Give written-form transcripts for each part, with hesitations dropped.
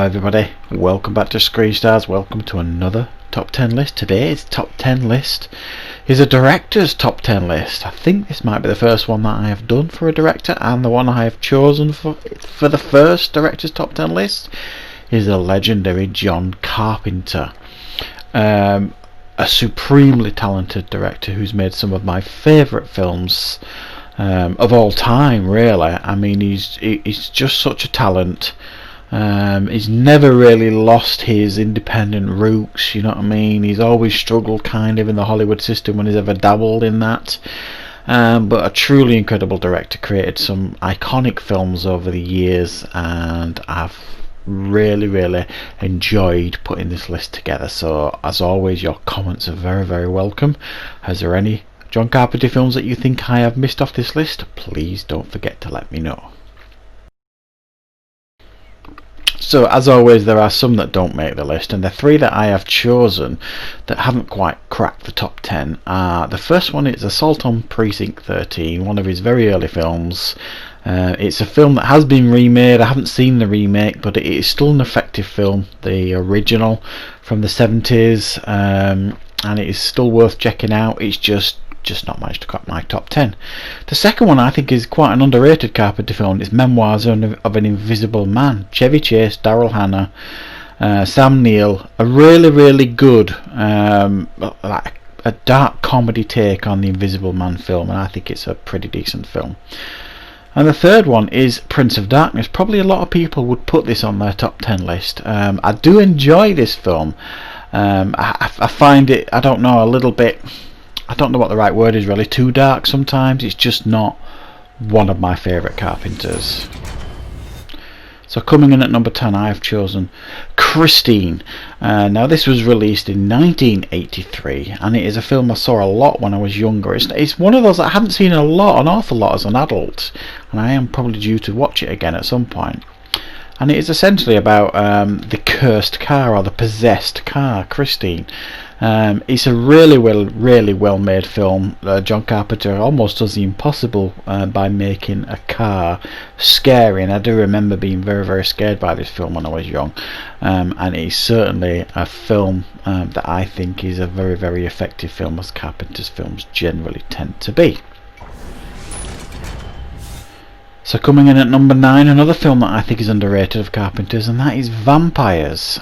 everybody, welcome back to Screen Stars, welcome to another top 10 list. Today's top 10 list is a director's top 10 list. I think this might be the first one that I have done for a director, and the one I have chosen for the first director's top 10 list is the legendary John Carpenter. A supremely talented director who's made some of my favourite films of all time, really. I mean, he's just such a talent. He's never really lost his independent roots, you know what I mean? He's always struggled kind of in the Hollywood system when he's ever dabbled in that. But a truly incredible director, created some iconic films over the years, and I've really enjoyed putting this list together. So as always, your comments are very welcome. Is there any John Carpenter films that you think I have missed off this list? Please don't forget to let me know. So as always, there are some that don't make the list, and the three that I have chosen that haven't quite cracked the top 10 are: the first one is Assault on Precinct 13, one of his very early films. It's a film that has been remade. I haven't seen the remake, but it is still an effective film, the original from the 70s, and it is still worth checking out. It's just not managed to crack my top 10. The second one I think is quite an underrated Carpenter film. It's Memoirs of an Invisible Man. Chevy Chase, Daryl Hannah, Sam Neill. A really good, like a dark comedy take on the Invisible Man film, and I think it's a pretty decent film. And the third one is Prince of Darkness. Probably a lot of people would put this on their top 10 list. I do enjoy this film. I find it, I don't know, a little bit, I don't know what the right word is really, too dark sometimes. It's just not one of my favourite Carpenters. So coming in at number 10, I have chosen Christine. Now this was released in 1983, and it is a film I saw a lot when I was younger. It's one of those that I haven't seen an awful lot as an adult, and I am probably due to watch it again at some point. And it is essentially about the cursed car, or the possessed car, Christine. It's a really well made film. John Carpenter almost does the impossible by making a car scary, and I do remember being very scared by this film when I was young. And it's certainly a film that I think is a very effective film, as Carpenter's films generally tend to be. So coming in at number 9, another film that I think is underrated of Carpenter's, and that is Vampires.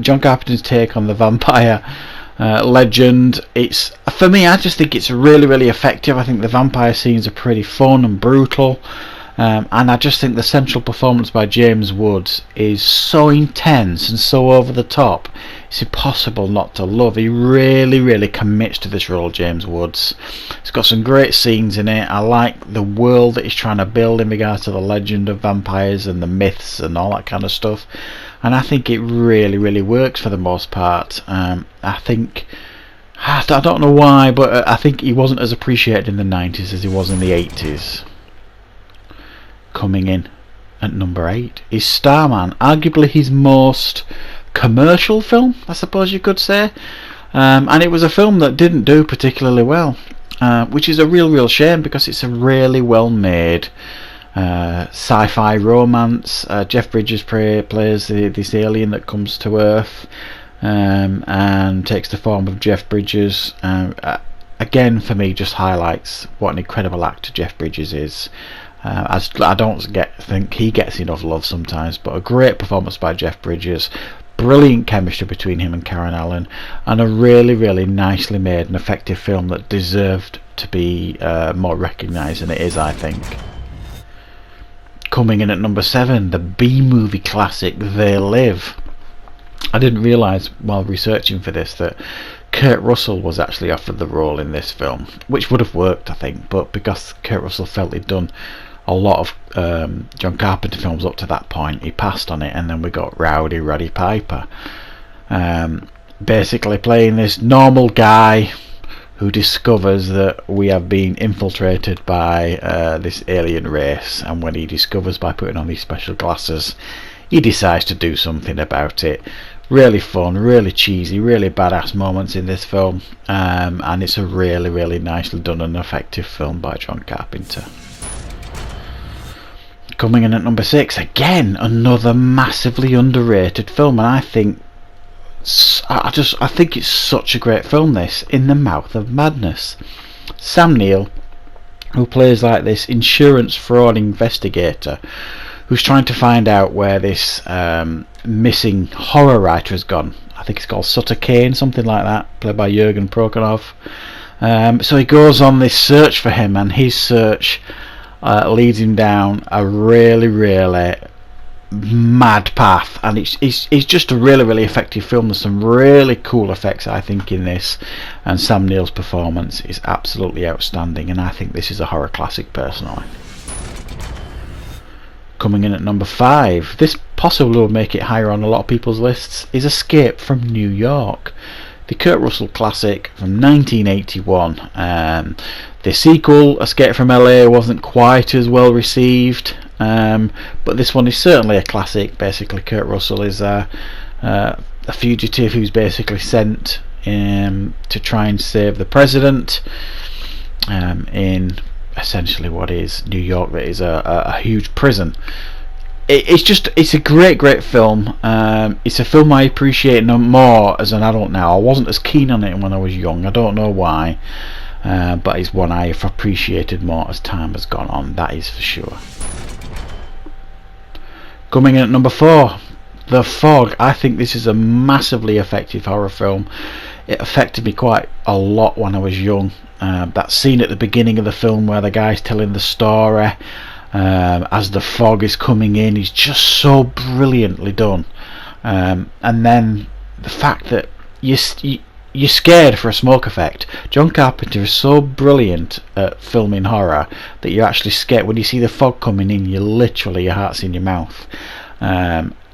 John Carpenter's take on the vampire legend. It's, for me, I just think it's really effective. I think the vampire scenes are pretty fun and brutal, and I just think the central performance by James Woods is so intense and so over the top. It's impossible not to love. He really commits to this role, James Woods. It's got some great scenes in it. I like the world that he's trying to build in regards to the legend of vampires and the myths and all that kind of stuff, and I think it really works for the most part. I don't know why, but I think he wasn't as appreciated in the 90s as he was in the 80s. Coming in at number 8 is Starman, arguably his most commercial film, I suppose you could say, and it was a film that didn't do particularly well, which is a real shame, because it's a really well made sci-fi romance. Jeff Bridges plays this alien that comes to Earth and takes the form of Jeff Bridges. Again, for me, just highlights what an incredible actor Jeff Bridges is. I don't think he gets enough love sometimes, but a great performance by Jeff Bridges, brilliant chemistry between him and Karen Allen, and a really nicely made and effective film that deserved to be more recognised than it is, I think. Coming in at number 7, the B-movie classic They Live. I didn't realise while researching for this that Kurt Russell was actually offered the role in this film, which would have worked, I think, but because Kurt Russell felt he'd done a lot of John Carpenter films up to that point, he passed on it, and then we got Rowdy Roddy Piper, basically playing this normal guy who discovers that we have been infiltrated by this alien race, and when he discovers by putting on these special glasses, he decides to do something about it. Really fun, really cheesy, really badass moments in this film, and it's a really nicely done and effective film by John Carpenter. Coming in at number 6, again another massively underrated film, and I think it's such a great film, this, In the Mouth of Madness. Sam Neill, who plays like this insurance fraud investigator who's trying to find out where this missing horror writer has gone. I think it's called Sutter Kane, something like that, played by Jürgen Prokhorov. So he goes on this search for him, and his search leads him down a really, really mad path, and it's just a really, really effective film. There's some really cool effects, I think, in this, and Sam Neill's performance is absolutely outstanding, and I think this is a horror classic personally. Coming in at number 5, this possibly will make it higher on a lot of people's lists, is Escape from New York, the Kurt Russell classic from 1981. The sequel, Escape from LA, wasn't quite as well received, but this one is certainly a classic. Basically, Kurt Russell is a fugitive who's basically sent to try and save the president in essentially what is New York, that is a huge prison. It's a great film. It's a film I appreciate no more as an adult now. I wasn't as keen on it when I was young, I don't know why, but it's one I've appreciated more as time has gone on, that is for sure. Coming in at number 4, The Fog. I think this is a massively effective horror film. It affected me quite a lot when I was young. That scene at the beginning of the film where the guy's telling the story as the fog is coming in is just so brilliantly done, and then the fact that you're scared for a smoke effect. John Carpenter is so brilliant at filming horror that you're actually scared when you see the fog coming in. You literally, your heart's in your mouth.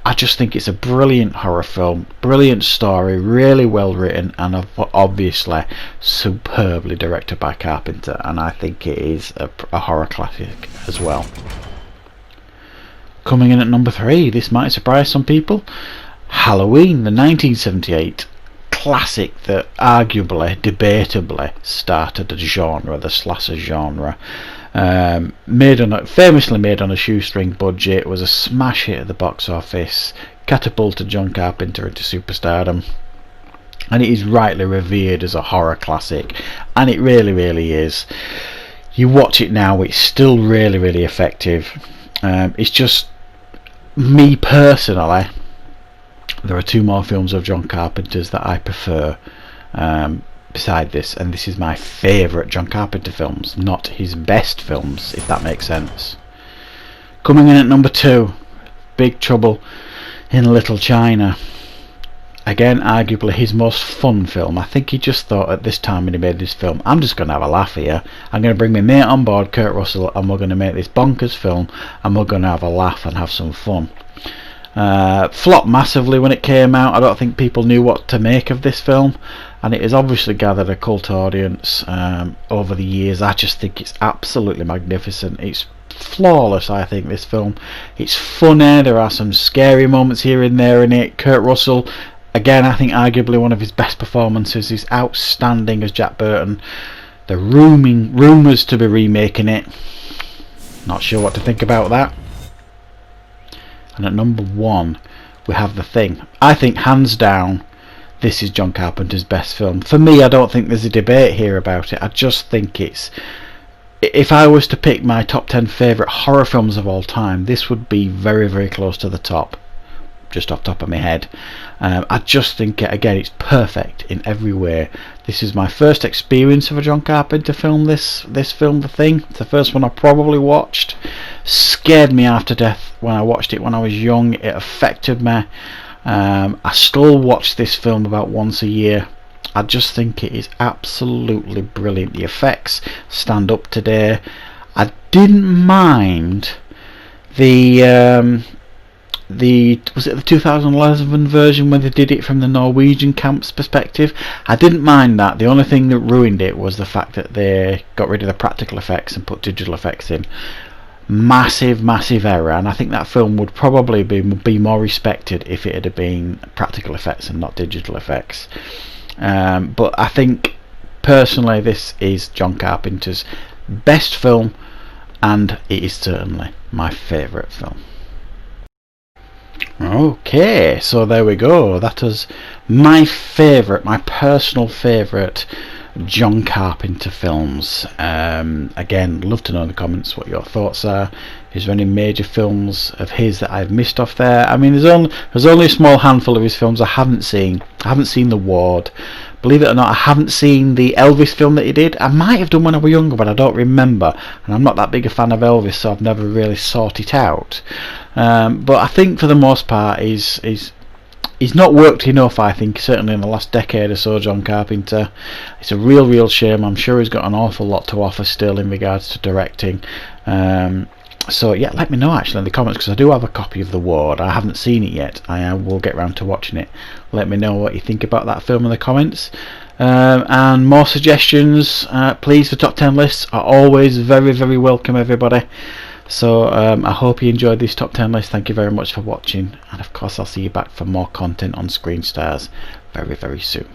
I just think it's a brilliant horror film, brilliant story, really well written, and obviously superbly directed by Carpenter, and I think it is a horror classic as well. Coming in at number 3, this might surprise some people, Halloween, the 1978 classic that arguably, debatably started the genre, the slasher genre. Famously made on a shoestring budget, was a smash hit at the box office, catapulted John Carpenter into superstardom, and it is rightly revered as a horror classic, and it really, really is. You watch it now, it's still really, really effective. It's just me personally, there are 2 more films of John Carpenter's that I prefer beside this, and this is my favourite John Carpenter films, not his best films, if that makes sense. Coming in at number 2, Big Trouble in Little China. Again, arguably his most fun film. I think he just thought at this time when he made this film, I'm just going to have a laugh here, I'm going to bring my mate on board, Kurt Russell, and we're going to make this bonkers film, and we're going to have a laugh and have some fun. Flopped massively when it came out. I don't think people knew what to make of this film, and it has obviously gathered a cult audience over the years. I just think it's absolutely magnificent. It's flawless, I think, this film. It's funny, there are some scary moments here and there in it. Kurt Russell, again, I think arguably one of his best performances, is outstanding as Jack Burton. The rumours to be remaking it, not sure what to think about that. And at number 1 we have The Thing. I think hands down this is John Carpenter's best film. For me, I don't think there's a debate here about it. I just think it's, if I was to pick my top 10 favourite horror films of all time, this would be very, very close to the top, just off the top of my head. I just think, again, it's perfect in every way. This is my first experience of a John Carpenter film, this film, The Thing. It's the first one I probably watched. Scared me after death when I watched it when I was young. It affected me. I still watch this film about once a year. I just think it is absolutely brilliant. The effects stand up today. I didn't mind was it the 2011 version when they did it from the Norwegian camp's perspective? I didn't mind that. The only thing that ruined it was the fact that they got rid of the practical effects and put digital effects in. Massive error, and I think that film would probably be more respected if it had been practical effects and not digital effects. But I think personally this is John Carpenter's best film, and it is certainly my favourite film. Okay, so there we go. That is my favourite, my personal favourite John Carpenter films. Again, love to know in the comments what your thoughts are. Is there any major films of his that I've missed off there? I mean, there's only a small handful of his films I haven't seen. I haven't seen The Ward. Believe it or not, I haven't seen the Elvis film that he did. I might have done when I was younger, but I don't remember. And I'm not that big a fan of Elvis, so I've never really sought it out. But I think for the most part, he's not worked enough, I think, certainly in the last decade or so, John Carpenter. It's a real shame. I'm sure he's got an awful lot to offer still in regards to directing. So yeah, let me know actually in the comments, because I do have a copy of The Ward. I haven't seen it yet. I will get round to watching it. Let me know what you think about that film in the comments. And more suggestions, please. The top 10 lists are always very welcome, everybody. So I hope you enjoyed this top 10 list. Thank you very much for watching, and of course I'll see you back for more content on Screen Stars very soon.